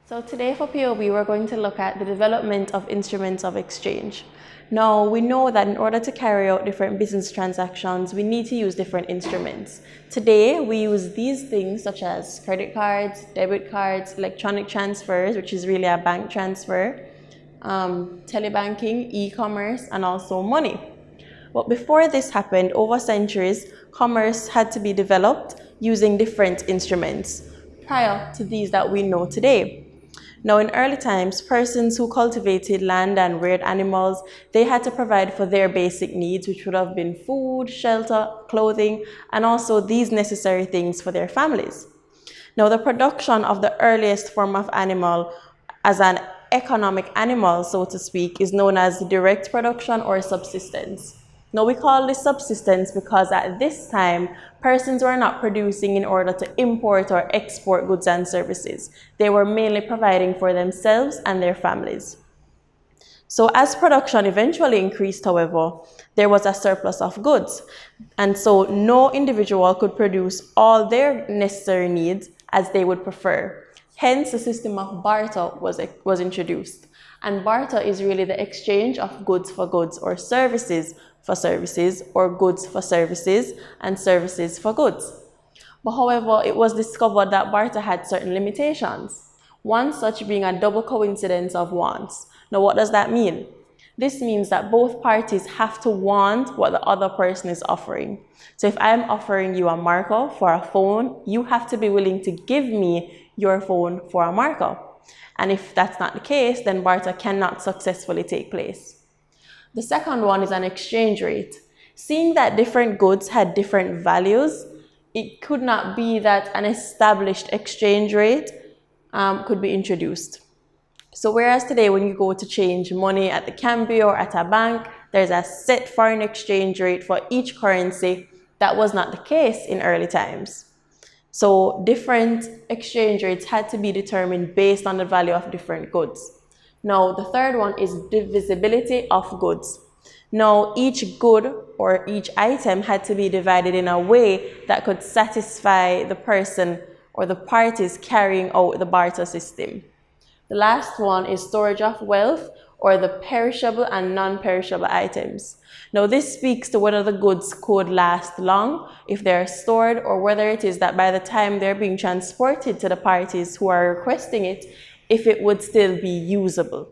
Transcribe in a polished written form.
So today for POB, we're going to look at the development of instruments of exchange. Now, we know that in order to carry out different business transactions, we need to use different instruments. Today, we use these things such as credit cards, debit cards, electronic transfers, which is really a bank transfer, telebanking, e-commerce, and also money. But before this happened, over centuries, commerce had to be developed using different instruments prior to these that we know today. Now, in early times, persons who cultivated land and reared animals, they had to provide for their basic needs, which would have been food, shelter, clothing, and also these necessary things for their families. Now, the production of the earliest form of animal as an economic animal, so to speak, is known as direct production or subsistence. Now, we call this subsistence because at this time, persons were not producing in order to import or export goods and services. They were mainly providing for themselves and their families. So as production eventually increased, however, there was a surplus of goods. And so no individual could produce all their necessary needs as they would prefer. Hence, the system of barter was introduced. And barter is really the exchange of goods for goods or services for services, or goods for services and services for goods. But however, it was discovered that barter had certain limitations, one such being a double coincidence of wants. Now, what does that mean? This means that both parties have to want what the other person is offering. So if I'm offering you a marker for a phone, you have to be willing to give me your phone for a marker. And if that's not the case, then barter cannot successfully take place. The second one is an exchange rate. Seeing that different goods had different values, it could not be that an established exchange rate could be introduced. So whereas today when you go to change money at the Cambio or at a bank, there's a set foreign exchange rate for each currency, that was not the case in early times. So different exchange rates had to be determined based on the value of different goods. Now, the third one is divisibility of goods. Now, each good or each item had to be divided in a way that could satisfy the person or the parties carrying out the barter system. The last one is storage of wealth, or the perishable and non-perishable items. Now, this speaks to whether the goods could last long if they're stored, or whether it is that by the time they're being transported to the parties who are requesting it, if it would still be usable.